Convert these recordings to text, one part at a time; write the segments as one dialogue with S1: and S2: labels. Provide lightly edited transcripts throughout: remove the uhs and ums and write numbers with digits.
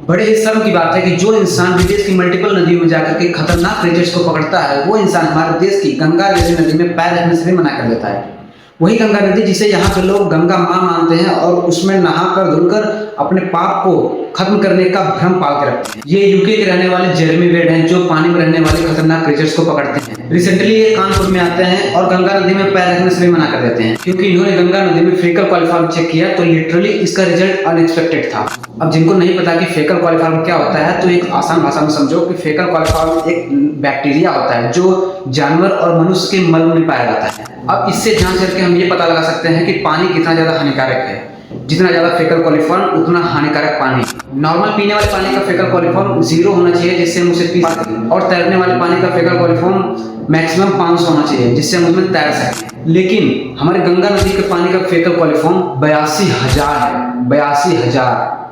S1: बड़े ही शर्म की बात है कि जो इंसान विदेश की मल्टीपल नदियों में जाकर के खतरनाक क्रीचर्स को पकड़ता है, वो इंसान हमारे देश की गंगा जैसी नदी में पैर रखने से भी मना कर देता है। वही गंगा नदी जिसे यहाँ पे लोग गंगा माँ मानते हैं और उसमें नहाकर धुलकर अपने पाप को खत्म करने का भ्रम पाल के रखते हैं। ये यूके के रहने वाले जेरेमी वेड हैं, जो पानी में रहने वाले खतरनाक क्रीचर्स को पकड़ते हैं। रिसेंटली ये कानपुर में आते हैं और गंगा नदी में पैर रखने से भी मना कर देते हैं, क्योंकि इन्होंने गंगा नदी में फेकल कॉलीफॉर्म चेक किया तो लिटरली इसका रिजल्ट अनएक्सपेक्टेड था। अब जिनको नहीं पता कि फेकल कॉलीफॉर्म क्या होता है, तो एक आसान भाषा में समझो कि फेकल कॉलीफॉर्म एक बैक्टीरिया होता है जो जानवर और मनुष्य के मल में पाया जाता है। अब इससे जांच करके हम ये पता लगा सकते हैं कि पानी कितना ज्यादा हानिकारक है। जितना ज्यादा फेकल कॉलीफॉर्म उतना हानिकारक पानी। नॉर्मल पीने वाले पानी का फेकल कॉलीफॉर्म 0 होना चाहिए, जिससे हम उसे पी सकें, और तैरने वाले पानी का फेकल कॉलीफॉर्म मैक्सिमम 500 होना चाहिए, जिससे हम उसमें तैर सकें। लेकिन हमारे गंगा नदी के पानी का फेकल कॉलीफॉर्म 82,000 है। 82,000।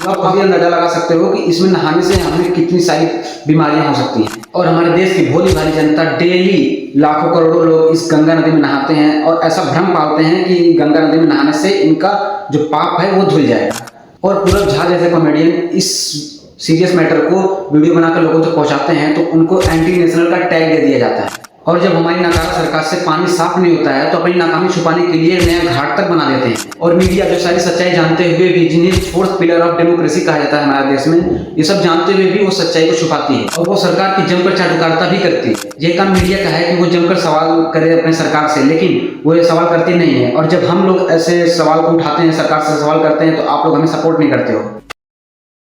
S1: तो आप अभी अंदाजा लगा सकते हो कि इसमें नहाने से हमें कितनी सारी बीमारियां हो सकती हैं। और हमारे देश की भोली भाली जनता डेली लाखों करोड़ों लोग इस गंगा नदी में नहाते हैं और ऐसा भ्रम पालते हैं कि गंगा नदी में नहाने से इनका जो पाप है वो धुल जाएगा। और पूरब झा जैसे कॉमेडियन इस सीरियस मैटर को वीडियो बनाकर लोगों तक पहुंचाते हैं तो उनको एंटी नेशनल का टैग दे दिया जाता है। और जब हमारी नाकारा सरकार से पानी साफ नहीं होता है तो अपनी नाकामी छुपाने के लिए नया घाट तक बना देते हैं। और मीडिया जो सारी सच्चाई जानते हुए भी, जिन्हें फोर्थ पिलर ऑफ डेमोक्रेसी कहा जाता है हमारे देश में, ये सब जानते हुए भी वो सच्चाई को छुपाती है और वो सरकार की जमकर चाटुकारिता भी करती है। ये काम मीडिया का है कि वो जमकर सवाल करे अपने सरकार से, लेकिन वो ये सवाल करती नहीं है। और जब हम लोग ऐसे सवाल को उठाते हैं, सरकार से सवाल करते हैं, तो आप लोग हमें सपोर्ट नहीं करते हो।